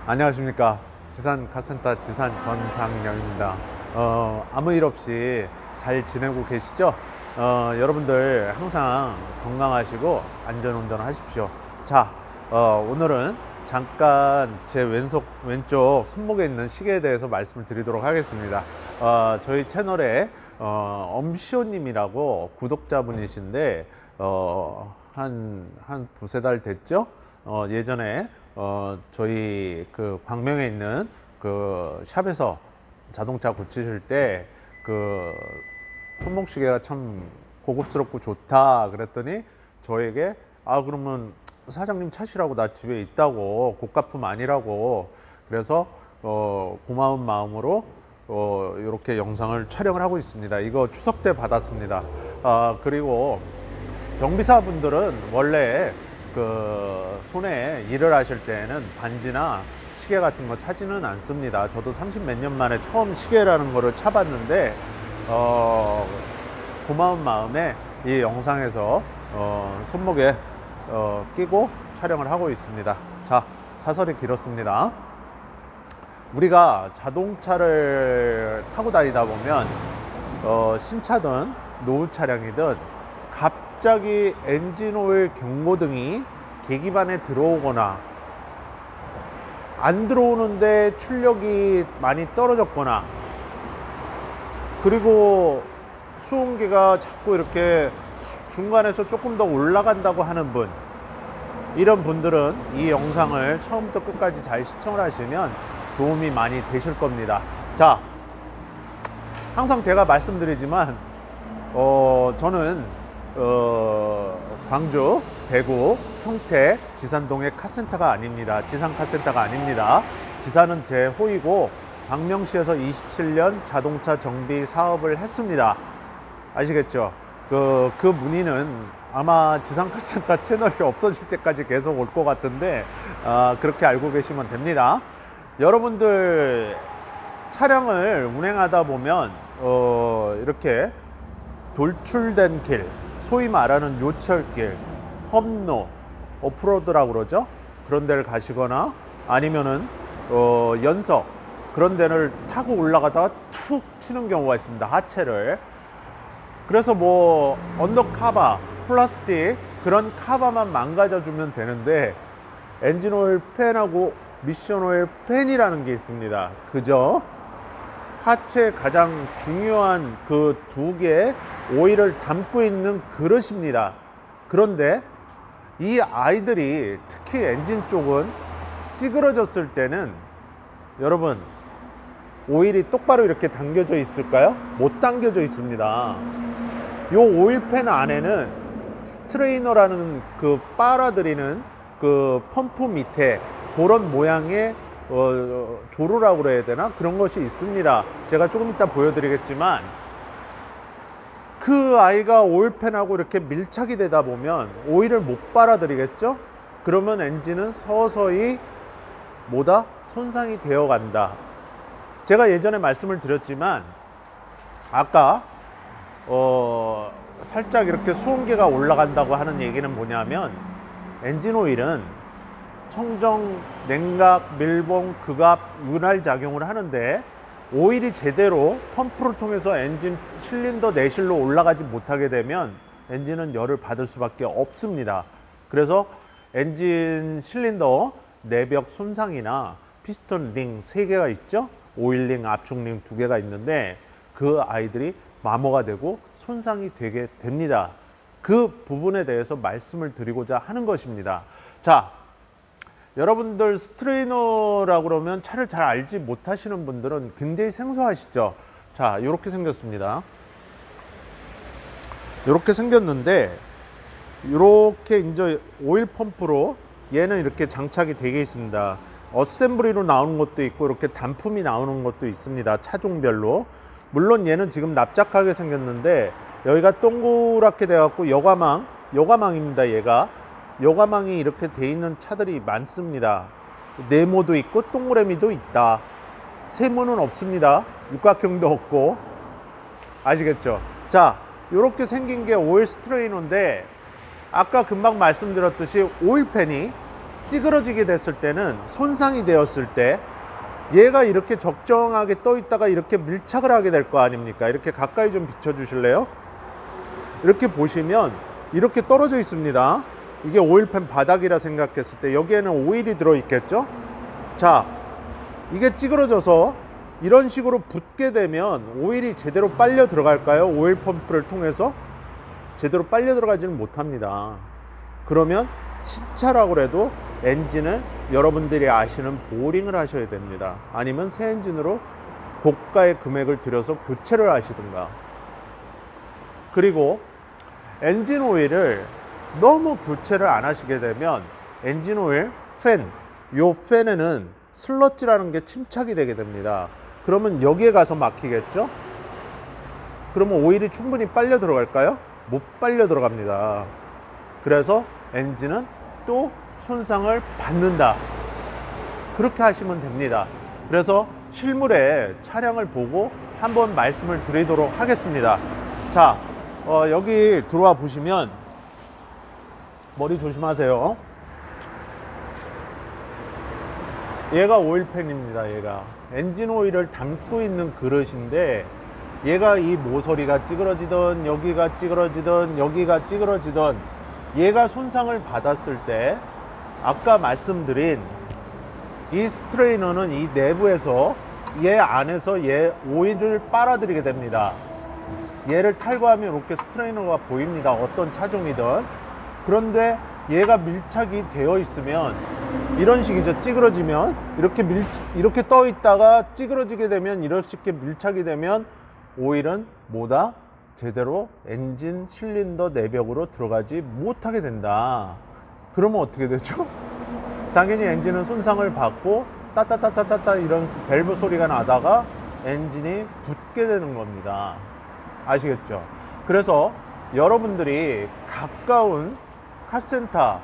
안녕하십니까. 지산 카센터 지산 전장영입니다. 아무 일 없이 잘 지내고 계시죠? 여러분들 항상 건강하시고 안전운전 하십시오. 자, 오늘은 잠깐 제 왼쪽 손목에 있는 시계에 대해서 말씀을 드리도록 하겠습니다. 저희 채널에 엄시호님이라고 구독자분이신데 한 두세 달 됐죠? 예전에 저희 그 광명에 있는 그 샵에서 자동차 고치실 때 그 손목시계가 참 고급스럽고 좋다 그랬더니 저에게 그러면 사장님 차시라고, 나 집에 있다고, 고가품 아니라고. 그래서 고마운 마음으로 이렇게 영상을 촬영을 하고 있습니다. 이거 추석 때 받았습니다. 그리고 정비사분들은 원래 그 손에 일을 하실 때에는 반지나 시계 같은 거 차지는 않습니다. 저도 30 몇 년 만에 처음 시계라는 거를 차봤는데 고마운 마음에 이 영상에서 손목에 끼고 촬영을 하고 있습니다. 자, 사설이 길었습니다. 우리가 자동차를 타고 다니다 보면 신차든 노후 차량이든 갑자기 엔진오일 경고등이 계기판에 들어오거나 안 들어오는데 출력이 많이 떨어졌거나, 그리고 수온계가 자꾸 이렇게 중간에서 조금 더 올라간다고 하는 분, 이런 분들은 이 영상을 처음부터 끝까지 잘 시청을 하시면 도움이 많이 되실 겁니다. 자, 항상 제가 말씀드리지만 저는 광주, 대구, 평택, 지산동의 카센터가 아닙니다. 지산 카센터가 아닙니다. 지산은 제 호이고 광명시에서 27년 자동차 정비 사업을 했습니다. 아시겠죠? 그 문의는 아마 지산 카센터 채널이 없어질 때까지 계속 올 것 같은데 그렇게 알고 계시면 됩니다. 여러분들 차량을 운행하다 보면 이렇게 돌출된 길, 소위 말하는 요철길, 험로, 오프로드라고 그러죠. 그런 데를 가시거나 아니면은 연석, 그런 데를 타고 올라가다가 툭 치는 경우가 있습니다. 하체를. 그래서 뭐 언더카바, 플라스틱 그런 카바만 망가져주면 되는데 엔진오일 팬하고 미션오일 팬이라는 게 있습니다. 그죠? 하체 가장 중요한 그 두 개의 오일을 담고 있는 그릇입니다. 그런데 이 아이들이 특히 엔진 쪽은 찌그러졌을 때는 여러분 오일이 똑바로 이렇게 당겨져 있을까요? 못 당겨져 있습니다. 이 오일팬 안에는 스트레이너라는 그 빨아들이는 그 펌프 밑에 그런 모양의 조르라고 그래야 되나? 그런 것이 있습니다. 제가 조금 이따 보여드리겠지만 그 아이가 오일팬하고 이렇게 밀착이 되다 보면 오일을 못 빨아들이겠죠? 그러면 엔진은 서서히 손상이 되어 간다. 제가 예전에 말씀을 드렸지만 아까 살짝 이렇게 수온계가 올라간다고 하는 얘기는 뭐냐면 엔진 오일은 청정, 냉각, 밀봉, 극압, 윤활 작용을 하는데 오일이 제대로 펌프를 통해서 엔진 실린더 내실로 올라가지 못하게 되면 엔진은 열을 받을 수밖에 없습니다. 그래서 엔진 실린더 내벽 손상이나 피스톤 링 3개가 있죠. 오일 링, 압축 링 2개가 있는데 그 아이들이 마모가 되고 손상이 되게 됩니다. 그 부분에 대해서 말씀을 드리고자 하는 것입니다. 자, 여러분들 스트레이너라고 그러면 차를 잘 알지 못하시는 분들은 굉장히 생소하시죠. 자, 이렇게 생겼습니다. 이렇게 생겼는데 이렇게 이제 오일 펌프로 얘는 이렇게 장착이 되어 있습니다. 어셈블리로 나오는 것도 있고 이렇게 단품이 나오는 것도 있습니다. 차종별로. 물론 얘는 지금 납작하게 생겼는데 여기가 동그랗게 돼 갖고 여과망입니다. 얘가 여과망이 이렇게 돼 있는 차들이 많습니다. 네모도 있고 동그라미도 있다. 세모는 없습니다. 육각형도 없고. 아시겠죠? 자, 이렇게 생긴 게 오일 스트레이너인데 아까 금방 말씀드렸듯이 오일팬이 찌그러지게 됐을 때는, 손상이 되었을 때 얘가 이렇게 적정하게 떠 있다가 이렇게 밀착을 하게 될 거 아닙니까? 이렇게 가까이 좀 비춰 주실래요? 이렇게 보시면 이렇게 떨어져 있습니다. 이게 오일팬 바닥이라 생각했을 때 여기에는 오일이 들어 있겠죠? 자, 이게 찌그러져서 이런 식으로 붓게 되면 오일이 제대로 빨려 들어갈까요? 오일 펌프를 통해서 제대로 빨려 들어가지는 못합니다. 그러면 신차라고 해도 엔진을 여러분들이 아시는 보링을 하셔야 됩니다. 아니면 새 엔진으로 고가의 금액을 들여서 교체를 하시든가. 그리고 엔진 오일을 너무 교체를 안 하시게 되면 엔진 오일 팬, 요 팬에는 슬러지라는 게 침착이 되게 됩니다. 그러면 여기에 가서 막히겠죠? 그러면 오일이 충분히 빨려 들어갈까요? 못 빨려 들어갑니다. 그래서 엔진은 또 손상을 받는다. 그렇게 하시면 됩니다. 그래서 실물에 차량을 보고 한번 말씀을 드리도록 하겠습니다. 자, 여기 들어와 보시면 머리 조심하세요. 얘가 오일팬입니다. 얘가 엔진 오일을 담고 있는 그릇인데, 얘가 이 모서리가 찌그러지든 여기가 찌그러지든 여기가 찌그러지든 얘가 손상을 받았을 때 아까 말씀드린 이 스트레이너는 이 내부에서 얘 안에서 얘 오일을 빨아들이게 됩니다. 얘를 탈거하면 이렇게 스트레이너가 보입니다. 어떤 차종이든. 그런데 얘가 밀착이 되어 있으면 이런 식이죠. 찌그러지면 이렇게 떠 있다가 찌그러지게 되면 이렇게 밀착이 되면 오일은 뭐다? 제대로 엔진 실린더 내벽으로 들어가지 못하게 된다. 그러면 어떻게 되죠? 당연히 엔진은 손상을 받고 따따따따따 이런 밸브 소리가 나다가 엔진이 붙게 되는 겁니다. 아시겠죠? 그래서 여러분들이 가까운 카센터,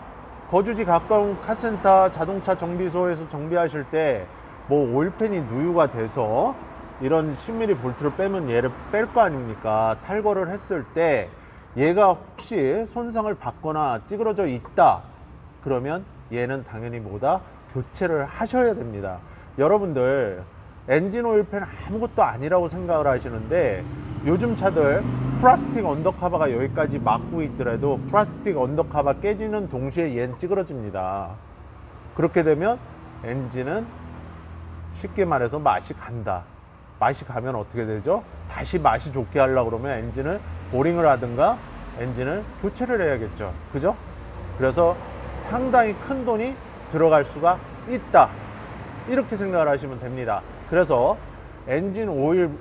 거주지 가까운 카센터, 자동차 정비소에서 정비하실 때 뭐 오일팬이 누유가 돼서 이런 10mm 볼트를 빼면 얘를 뺄 거 아닙니까? 탈거를 했을 때 얘가 혹시 손상을 받거나 찌그러져 있다 그러면 얘는 당연히 뭐다? 교체를 하셔야 됩니다. 여러분들 엔진 오일팬 아무것도 아니라고 생각을 하시는데, 요즘 차들 플라스틱 언더커버가 여기까지 막고 있더라도 플라스틱 언더커버 깨지는 동시에 얘는 찌그러집니다. 그렇게 되면 엔진은 쉽게 말해서 맛이 간다. 맛이 가면 어떻게 되죠? 다시 맛이 좋게 하려고 그러면 엔진을 보링을 하든가 엔진을 교체를 해야겠죠. 그죠? 그래서 상당히 큰 돈이 들어갈 수가 있다. 이렇게 생각을 하시면 됩니다. 그래서 엔진 오일이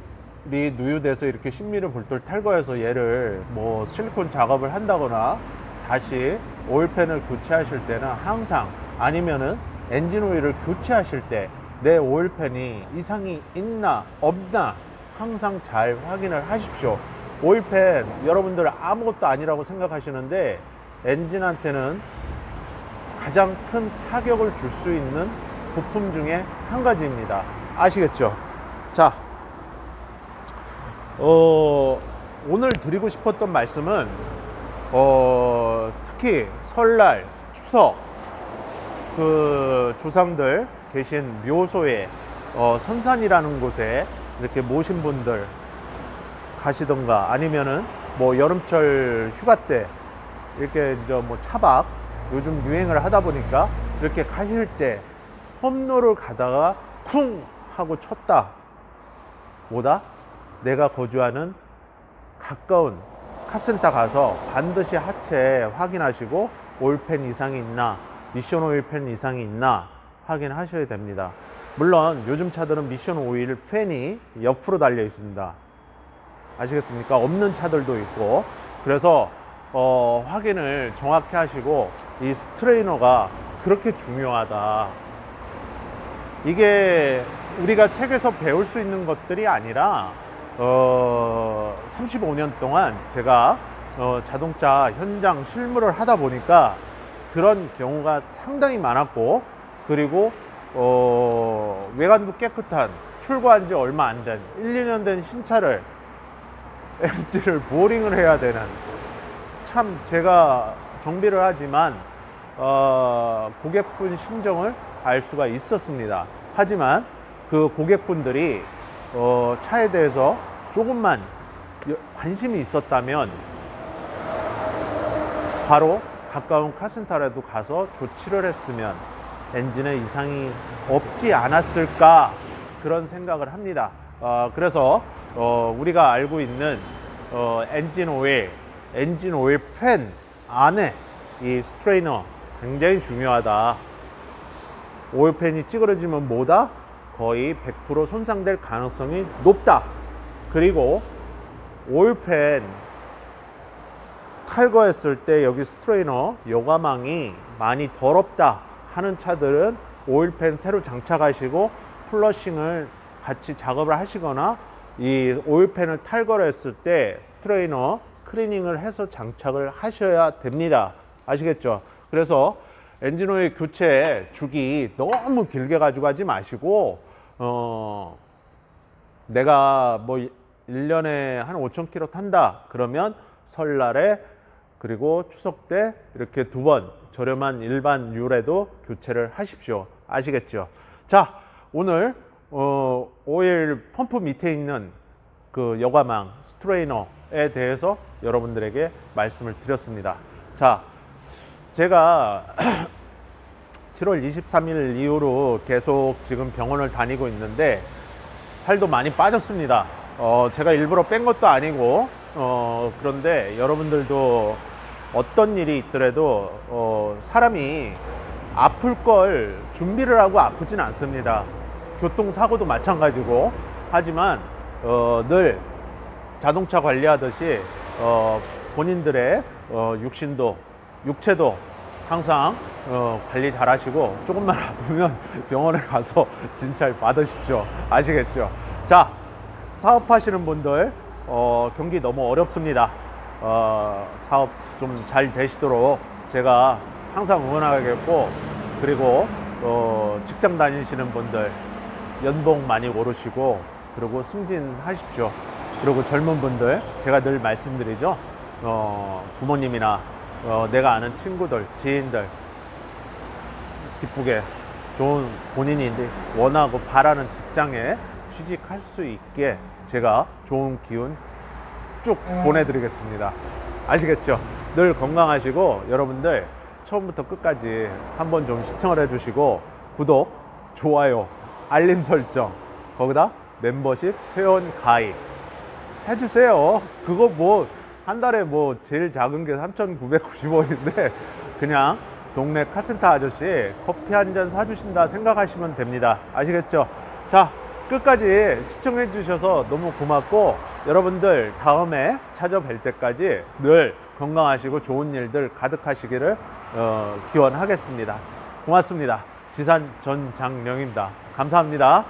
누유돼서 이렇게 10mm 볼트를 탈거해서 얘를 뭐 실리콘 작업을 한다거나 다시 오일팬을 교체하실 때는 항상, 아니면은 엔진 오일을 교체하실 때 내 오일팬이 이상이 있나 없나 항상 잘 확인을 하십시오. 오일팬 여러분들 아무것도 아니라고 생각하시는데 엔진한테는 가장 큰 타격을 줄 수 있는 부품 중에 한 가지입니다. 아시겠죠? 자, 오늘 드리고 싶었던 말씀은 특히 설날, 추석 그 조상들 계신 묘소에 선산이라는 곳에 이렇게 모신 분들 가시던가, 아니면은 뭐 여름철 휴가 때 이렇게 이제 뭐 차박 요즘 유행을 하다 보니까 이렇게 가실 때 험로를 가다가 쿵 하고 쳤다. 뭐다? 내가 거주하는 가까운 카센터 가서 반드시 하체 확인하시고 오일팬 이상이 있나, 미션 오일팬 이상이 있나 확인하셔야 됩니다. 물론 요즘 차들은 미션 오일 팬이 옆으로 달려 있습니다. 아시겠습니까? 없는 차들도 있고. 그래서 확인을 정확히 하시고, 이 스트레이너가 그렇게 중요하다. 이게 우리가 책에서 배울 수 있는 것들이 아니라 35년 동안 제가 자동차 현장 실무를 하다 보니까 그런 경우가 상당히 많았고, 그리고 외관도 깨끗한, 출고한 지 얼마 안 된 1, 2년 된 신차를 엔진을 보링을 해야 되는, 참 제가 정비를 하지만 고객분 심정을 알 수가 있었습니다. 하지만 그 고객분들이 차에 대해서 조금만 관심이 있었다면 바로 가까운 카센터라도 가서 조치를 했으면 엔진에 이상이 없지 않았을까, 그런 생각을 합니다. 그래서 우리가 알고 있는 엔진 오일 팬 안에 이 스트레이너 굉장히 중요하다. 오일팬이 찌그러지면 뭐다? 거의 100% 손상될 가능성이 높다. 그리고 오일팬 탈거했을 때 여기 스트레이너 여과망이 많이 더럽다 하는 차들은 오일팬 새로 장착하시고 플러싱을 같이 작업을 하시거나 이 오일팬을 탈거를 했을 때 스트레이너 클리닝을 해서 장착을 하셔야 됩니다. 아시겠죠? 그래서 엔진오일 교체 주기 너무 길게 가지고 하지 마시고 내가 뭐 1년에 한 5,000km 탄다 그러면 설날에 그리고 추석 때 이렇게 2번 저렴한 일반 유래도 교체를 하십시오. 아시겠죠? 자, 오늘 오일 펌프 밑에 있는 그 여과망 스트레이너에 대해서 여러분들에게 말씀을 드렸습니다. 자, 제가 7월 23일 이후로 계속 지금 병원을 다니고 있는데 살도 많이 빠졌습니다. 제가 일부러 뺀 것도 아니고 그런데 여러분들도 어떤 일이 있더라도 사람이 아플 걸 준비를 하고 아프진 않습니다. 교통사고도 마찬가지고. 하지만 늘 자동차 관리하듯이 본인들의 육체도 항상 관리 잘 하시고 조금만 아프면 병원에 가서 진찰 받으십시오. 아시겠죠? 자, 사업하시는 분들 경기 너무 어렵습니다. 사업 좀 잘 되시도록 제가 항상 응원하겠고, 그리고 직장 다니시는 분들 연봉 많이 오르시고 그리고 승진하십시오. 그리고 젊은 분들 제가 늘 말씀드리죠. 부모님이나 내가 아는 친구들, 지인들 기쁘게 좋은 본인이 원하고 바라는 직장에 취직할 수 있게 제가 좋은 기운 쭉 보내드리겠습니다. 아시겠죠? 늘 건강하시고 여러분들 처음부터 끝까지 한번 좀 시청을 해주시고 구독, 좋아요, 알림 설정, 거기다 멤버십, 회원 가입 해주세요. 그거 뭐 한 달에 뭐 제일 작은 게 3,990원인데 그냥 동네 카센터 아저씨 커피 한 잔 사주신다 생각하시면 됩니다. 아시겠죠? 자, 끝까지 시청해 주셔서 너무 고맙고 여러분들 다음에 찾아뵐 때까지 늘 건강하시고 좋은 일들 가득하시기를 기원하겠습니다. 고맙습니다. 지산 전장령입니다. 감사합니다.